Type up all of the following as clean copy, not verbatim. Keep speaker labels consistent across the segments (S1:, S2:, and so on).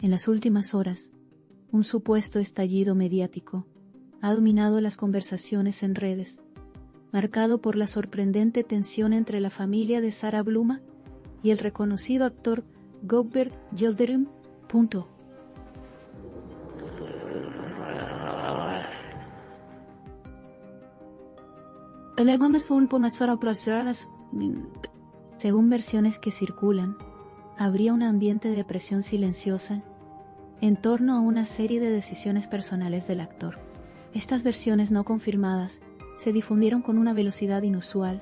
S1: En las últimas horas, un supuesto estallido mediático ha dominado las conversaciones en redes, marcado por la sorprendente tensión entre la familia de Sarah Bluma y el reconocido actor Gökberk Yıldırım. Según versiones que circulan, habría un ambiente de presión silenciosa en torno a una serie de decisiones personales del actor. Estas versiones no confirmadas se difundieron con una velocidad inusual,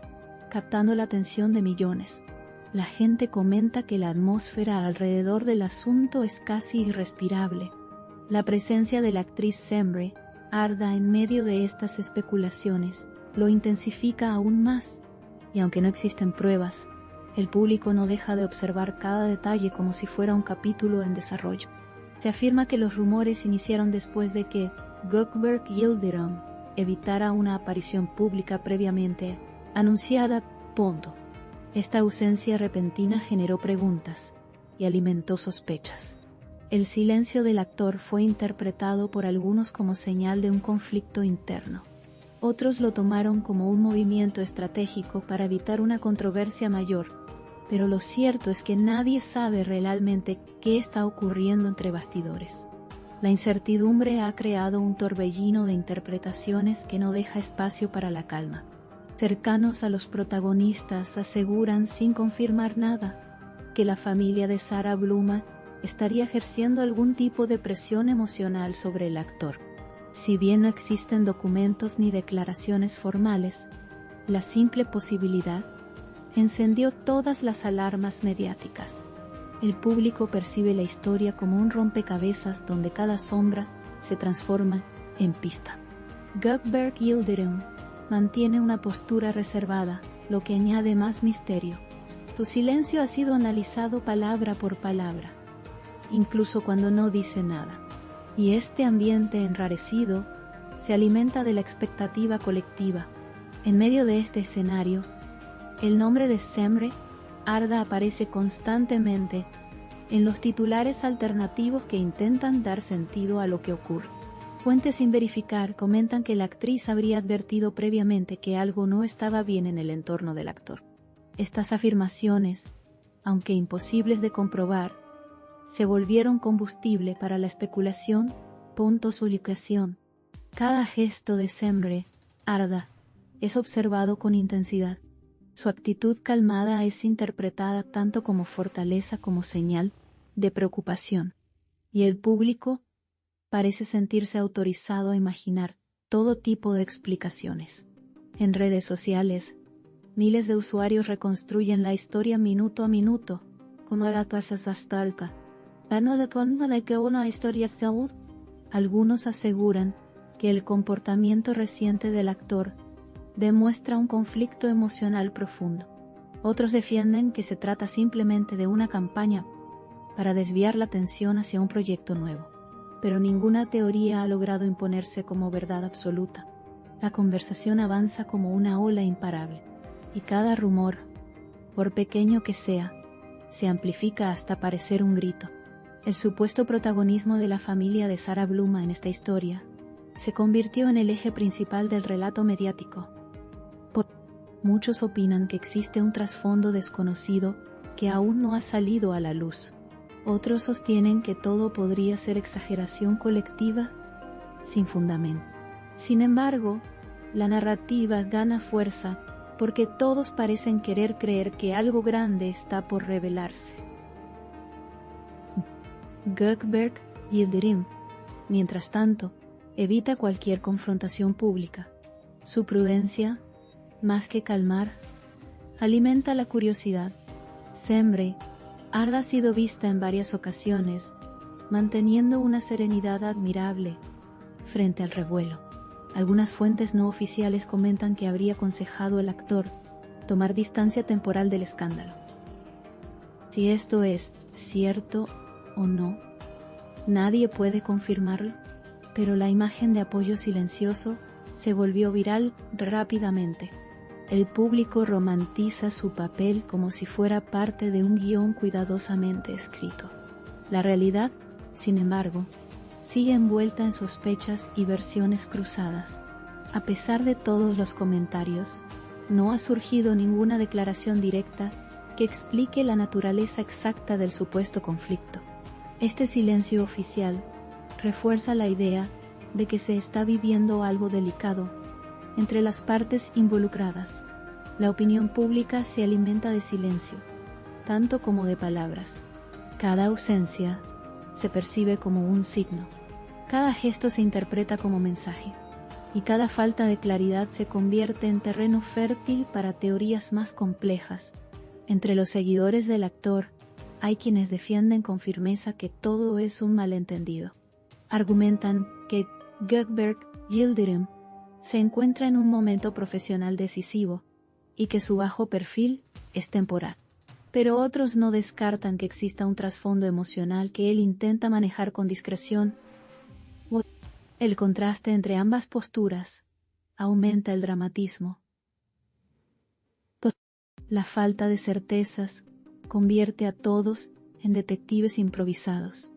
S1: captando la atención de millones. La gente comenta que la atmósfera alrededor del asunto es casi irrespirable. La presencia de la actriz Semre Arda en medio de estas especulaciones lo intensifica aún más, y aunque no existen pruebas, el público no deja de observar cada detalle como si fuera un capítulo en desarrollo. Se afirma que los rumores iniciaron después de que Gökberk Yıldırım evitara una aparición pública previamente anunciada. Esta ausencia repentina generó preguntas y alimentó sospechas. El silencio del actor fue interpretado por algunos como señal de un conflicto interno. Otros lo tomaron como un movimiento estratégico para evitar una controversia mayor, pero lo cierto es que nadie sabe realmente qué está ocurriendo entre bastidores. La incertidumbre ha creado un torbellino de interpretaciones que no deja espacio para la calma. Cercanos a los protagonistas aseguran sin confirmar nada que la familia de Sarah Bluma estaría ejerciendo algún tipo de presión emocional sobre el actor. Si bien no existen documentos ni declaraciones formales, la simple posibilidad encendió todas las alarmas mediáticas. El público percibe la historia como un rompecabezas donde cada sombra se transforma en pista. Gökberk Yıldırım mantiene una postura reservada, lo que añade más misterio. Su silencio ha sido analizado palabra por palabra, incluso cuando no dice nada. Y este ambiente enrarecido se alimenta de la expectativa colectiva. En medio de este escenario, el nombre de Semre Arda aparece constantemente en los titulares alternativos que intentan dar sentido a lo que ocurre. Fuentes sin verificar comentan que la actriz habría advertido previamente que algo no estaba bien en el entorno del actor. Estas afirmaciones, aunque imposibles de comprobar, se volvieron combustible para la especulación. Su ubicación. Cada gesto de Semre Arda es observado con intensidad. Su actitud calmada es interpretada tanto como fortaleza como señal de preocupación, y el público parece sentirse autorizado a imaginar todo tipo de explicaciones. En redes sociales, miles de usuarios reconstruyen la historia minuto a minuto, como la Stalka. Algunos aseguran que el comportamiento reciente del actor demuestra un conflicto emocional profundo. Otros defienden que se trata simplemente de una campaña para desviar la atención hacia un proyecto nuevo. Pero ninguna teoría ha logrado imponerse como verdad absoluta. La conversación avanza como una ola imparable, y cada rumor, por pequeño que sea, se amplifica hasta parecer un grito. El supuesto protagonismo de la familia de Sarah Bluma en esta historia se convirtió en el eje principal del relato mediático. Muchos opinan que existe un trasfondo desconocido que aún no ha salido a la luz. Otros sostienen que todo podría ser exageración colectiva sin fundamento. Sin embargo, la narrativa gana fuerza porque todos parecen querer creer que algo grande está por revelarse. Gökberk Yıldırım, mientras tanto, evita cualquier confrontación pública. Su prudencia, más que calmar, alimenta la curiosidad. Semre Arda ha sido vista en varias ocasiones, manteniendo una serenidad admirable frente al revuelo. Algunas fuentes no oficiales comentan que habría aconsejado al actor tomar distancia temporal del escándalo. Si esto es cierto o no, nadie puede confirmarlo, pero la imagen de apoyo silencioso se volvió viral rápidamente. El público romantiza su papel como si fuera parte de un guión cuidadosamente escrito. La realidad Sin embargo, sigue envuelta en sospechas y versiones cruzadas. A pesar de todos los comentarios, no ha surgido ninguna declaración directa que explique la naturaleza exacta del supuesto conflicto. Este silencio oficial refuerza la idea de que se está viviendo algo delicado entre las partes involucradas. La opinión pública se alimenta de silencio, tanto como de palabras. Cada ausencia se percibe como un signo. Cada gesto se interpreta como mensaje. Y cada falta de claridad se convierte en terreno fértil para teorías más complejas. Entre los seguidores del actor, hay quienes defienden con firmeza que todo es un malentendido. Argumentan que Gökberg Yildirim se encuentra en un momento profesional decisivo y que su bajo perfil es temporal. Pero otros no descartan que exista un trasfondo emocional que él intenta manejar con discreción. El contraste entre ambas posturas aumenta el dramatismo. La falta de certezas convierte a todos en detectives improvisados,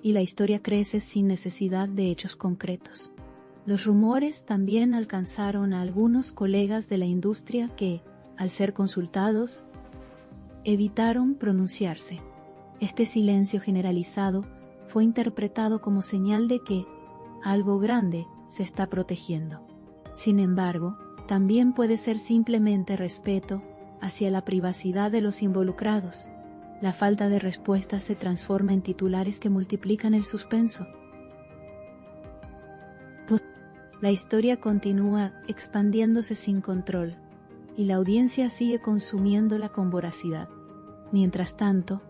S1: y la historia crece sin necesidad de hechos concretos. Los rumores también alcanzaron a algunos colegas de la industria que, al ser consultados, evitaron pronunciarse. Este silencio generalizado fue interpretado como señal de que algo grande se está protegiendo. Sin embargo, también puede ser simplemente respeto hacia la privacidad de los involucrados. La falta de respuestas se transforma en titulares que multiplican el suspenso. La historia continúa expandiéndose sin control, y la audiencia sigue consumiéndola con voracidad. Mientras tanto,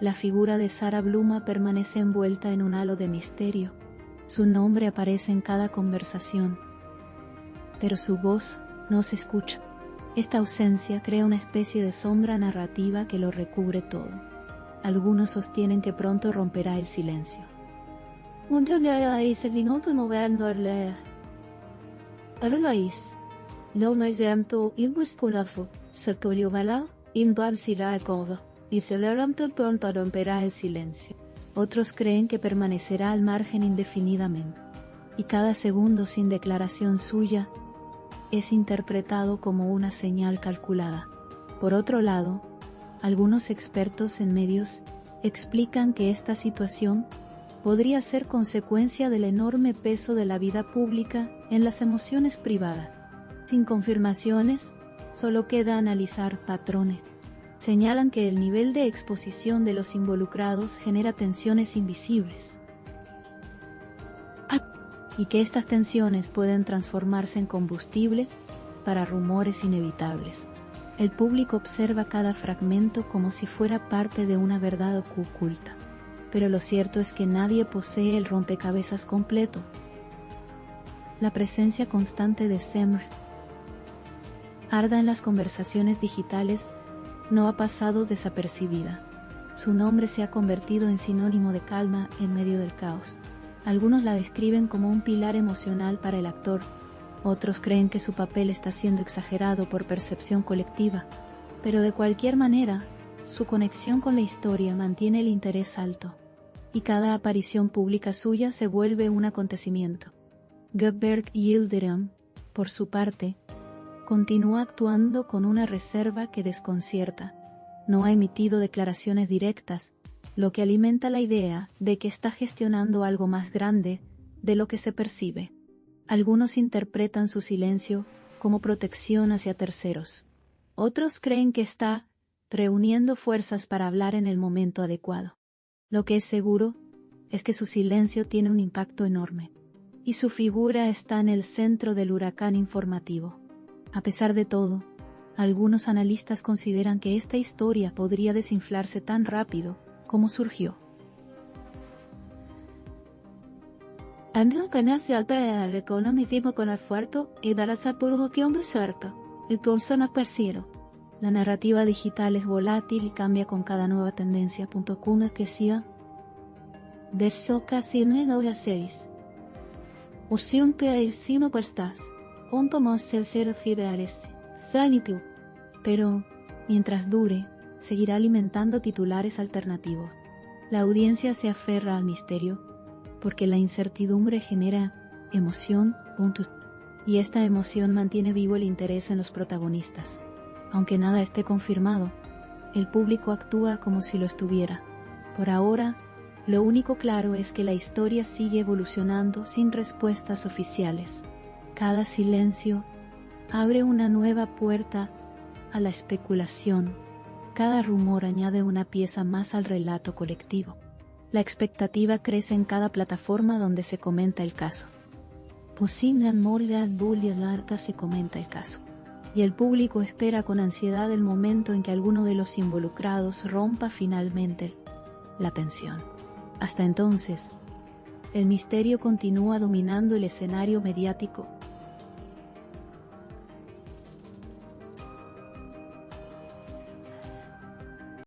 S1: la figura de Sara Bluma permanece envuelta en un halo de misterio. Su nombre aparece en cada conversación, pero su voz no se escucha. Esta ausencia crea una especie de sombra narrativa que lo recubre todo. Algunos sostienen que pronto romperá el silencio. Pronto romperá el silencio. Otros creen que permanecerá al margen indefinidamente, y cada segundo sin declaración suya es interpretado como una señal calculada. Por otro lado, algunos expertos en medios explican que esta situación podría ser consecuencia del enorme peso de la vida pública en las emociones privadas. Sin confirmaciones, solo queda analizar patrones. Señalan que el nivel de exposición de los involucrados genera tensiones invisibles, y que estas tensiones pueden transformarse en combustible para rumores inevitables. El público observa cada fragmento como si fuera parte de una verdad oculta, pero lo cierto es que nadie posee el rompecabezas completo. La presencia constante de Semr Arda en las conversaciones digitales no ha pasado desapercibida. Su nombre se ha convertido en sinónimo de calma en medio del caos. Algunos la describen como un pilar emocional para el actor, otros creen que su papel está siendo exagerado por percepción colectiva, pero de cualquier manera, su conexión con la historia mantiene el interés alto, y cada aparición pública suya se vuelve un acontecimiento. Gökberg Yildirim, por su parte, continúa actuando con una reserva que desconcierta. No ha emitido declaraciones directas, lo que alimenta la idea de que está gestionando algo más grande de lo que se percibe. Algunos interpretan su silencio como protección hacia terceros. Otros creen que está reuniendo fuerzas para hablar en el momento adecuado. Lo que es seguro es que su silencio tiene un impacto enorme, y su figura está en el centro del huracán informativo. A pesar de todo, algunos analistas consideran que esta historia podría desinflarse tan rápido como surgió. La narrativa digital es volátil y cambia con cada nueva tendencia. Que sea de soca sine no ya seis. Usión que hay sino pastas. Pero, mientras dure, seguirá alimentando titulares alternativos. La audiencia se aferra al misterio porque la incertidumbre genera emoción, y esta emoción mantiene vivo el interés en los protagonistas. Aunque nada esté confirmado, el público actúa como si lo estuviera. Por ahora, lo único claro es que la historia sigue evolucionando sin respuestas oficiales. Cada silencio abre una nueva puerta a la especulación. Cada rumor añade una pieza más al relato colectivo. La expectativa crece en cada plataforma donde se comenta el caso. Se comenta el caso. Y el público espera con ansiedad el momento en que alguno de los involucrados rompa finalmente la tensión. Hasta entonces, el misterio continúa dominando el escenario mediático,